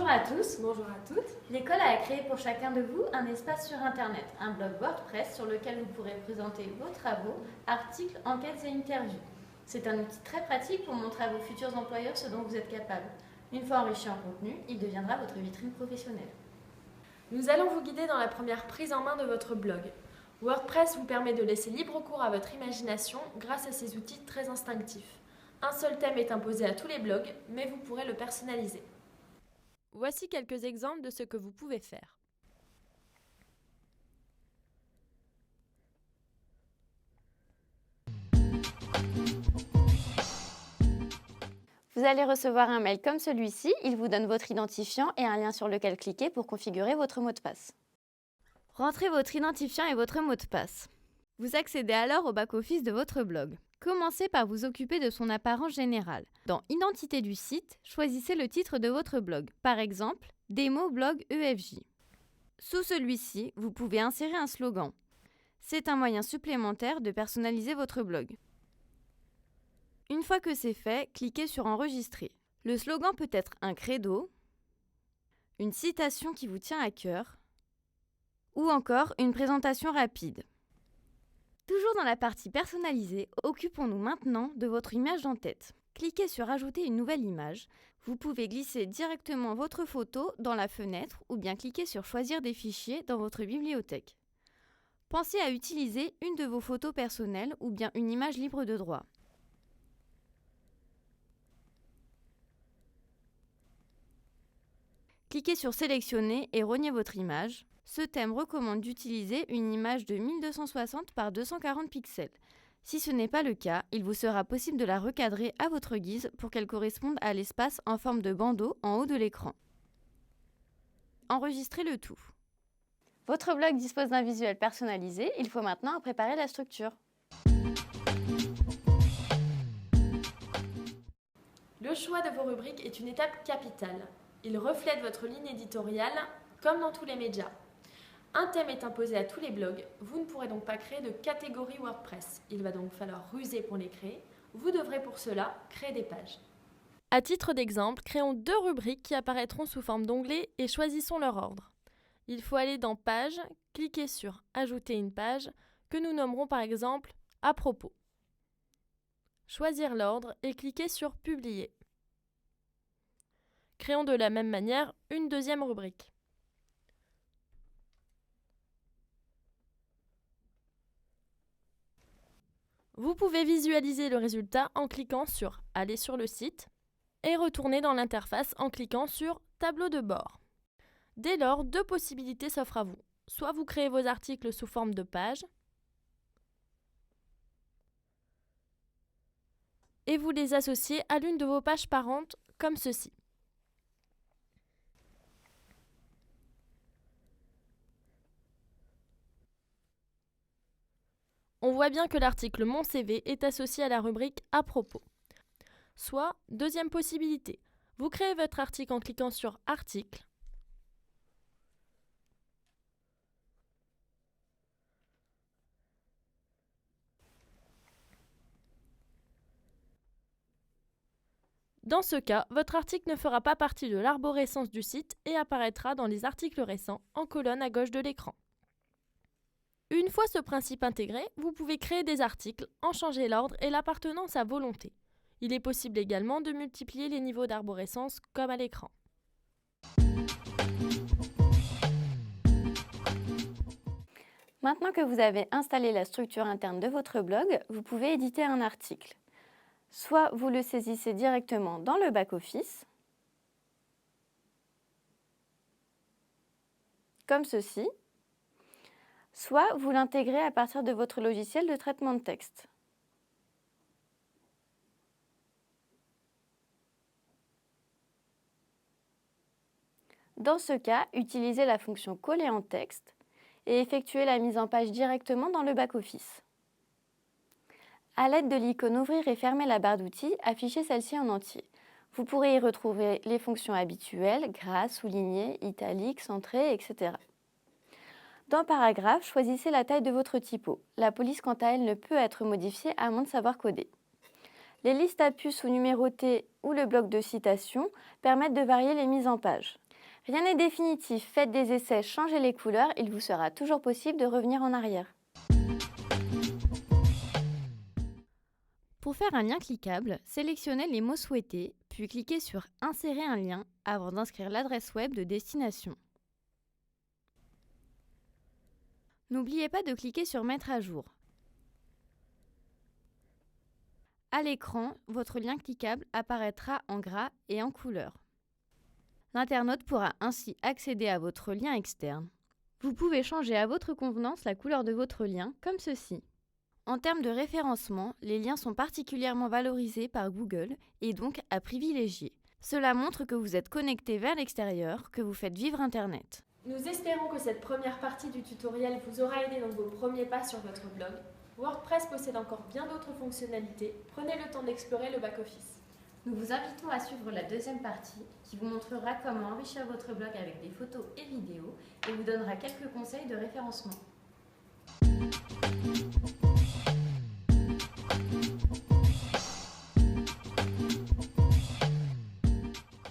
à tous. Bonjour à toutes. L'école a créé pour chacun de vous un espace sur Internet, un blog WordPress sur lequel vous pourrez présenter vos travaux, articles, enquêtes et interviews. C'est un outil très pratique pour montrer à vos futurs employeurs ce dont vous êtes capable. Une fois enrichi en contenu, il deviendra votre vitrine professionnelle. Nous allons vous guider dans la première prise en main de votre blog. WordPress vous permet de laisser libre cours à votre imagination grâce à ces outils très instinctifs. Un seul thème est imposé à tous les blogs, mais vous pourrez le personnaliser. Voici quelques exemples de ce que vous pouvez faire. Vous allez recevoir un mail comme celui-ci, il vous donne votre identifiant et un lien sur lequel cliquer pour configurer votre mot de passe. Rentrez votre identifiant et votre mot de passe. Vous accédez alors au back-office de votre blog. Commencez par vous occuper de son apparence générale. Dans Identité du site, choisissez le titre de votre blog, par exemple Démo blog EFJ. Sous celui-ci, vous pouvez insérer un slogan. C'est un moyen supplémentaire de personnaliser votre blog. Une fois que c'est fait, cliquez sur Enregistrer. Le slogan peut être un credo, une citation qui vous tient à cœur, ou encore une présentation rapide. Toujours dans la partie personnalisée, occupons-nous maintenant de votre image d'en-tête. Cliquez sur Ajouter une nouvelle image. Vous pouvez glisser directement votre photo dans la fenêtre ou bien cliquer sur Choisir des fichiers dans votre bibliothèque. Pensez à utiliser une de vos photos personnelles ou bien une image libre de droit. Cliquez sur Sélectionner et rognez votre image. Ce thème recommande d'utiliser une image de 1260 par 240 pixels. Si ce n'est pas le cas, il vous sera possible de la recadrer à votre guise pour qu'elle corresponde à l'espace en forme de bandeau en haut de l'écran. Enregistrez le tout. Votre blog dispose d'un visuel personnalisé, il faut maintenant préparer la structure. Le choix de vos rubriques est une étape capitale. Il reflète votre ligne éditoriale, comme dans tous les médias. Un thème est imposé à tous les blogs, vous ne pourrez donc pas créer de catégorie WordPress. Il va donc falloir ruser pour les créer. Vous devrez pour cela créer des pages. À titre d'exemple, créons 2 rubriques qui apparaîtront sous forme d'onglets et choisissons leur ordre. Il faut aller dans Pages, cliquer sur Ajouter une page, que nous nommerons par exemple À propos. Choisir l'ordre et cliquer sur Publier. Créons de la même manière une deuxième rubrique. Vous pouvez visualiser le résultat en cliquant sur « Aller sur le site » et retourner dans l'interface en cliquant sur « Tableau de bord ». Dès lors, 2 possibilités s'offrent à vous. Soit vous créez vos articles sous forme de pages et vous les associez à l'une de vos pages parentes comme ceci. On voit bien que l'article Mon CV est associé à la rubrique À propos. Soit, deuxième possibilité, vous créez votre article en cliquant sur Article. Dans ce cas, votre article ne fera pas partie de l'arborescence du site et apparaîtra dans les articles récents en colonne à gauche de l'écran. Une fois ce principe intégré, vous pouvez créer des articles, en changer l'ordre et l'appartenance à volonté. Il est possible également de multiplier les niveaux d'arborescence comme à l'écran. Maintenant que vous avez installé la structure interne de votre blog, vous pouvez éditer un article. Soit vous le saisissez directement dans le back-office, comme ceci, soit vous l'intégrez à partir de votre logiciel de traitement de texte. Dans ce cas, utilisez la fonction Coller en texte et effectuez la mise en page directement dans le back-office. À l'aide de l'icône Ouvrir et fermer la barre d'outils, affichez celle-ci en entier. Vous pourrez y retrouver les fonctions habituelles, gras, souligné, italique, centré, etc. Dans Paragraphe, choisissez la taille de votre typo. La police, quant à elle, ne peut être modifiée à moins de savoir coder. Les listes à puces ou numérotées ou le bloc de citation permettent de varier les mises en page. Rien n'est définitif, faites des essais, changez les couleurs, il vous sera toujours possible de revenir en arrière. Pour faire un lien cliquable, sélectionnez les mots souhaités, puis cliquez sur « Insérer un lien » avant d'inscrire l'adresse web de destination. N'oubliez pas de cliquer sur « Mettre à jour ». À l'écran, votre lien cliquable apparaîtra en gras et en couleur. L'internaute pourra ainsi accéder à votre lien externe. Vous pouvez changer à votre convenance la couleur de votre lien, comme ceci. En termes de référencement, les liens sont particulièrement valorisés par Google et donc à privilégier. Cela montre que vous êtes connecté vers l'extérieur, que vous faites vivre Internet. Nous espérons que cette première partie du tutoriel vous aura aidé dans vos premiers pas sur votre blog. WordPress possède encore bien d'autres fonctionnalités. Prenez le temps d'explorer le back-office. Nous vous invitons à suivre la deuxième partie qui vous montrera comment enrichir votre blog avec des photos et vidéos et vous donnera quelques conseils de référencement.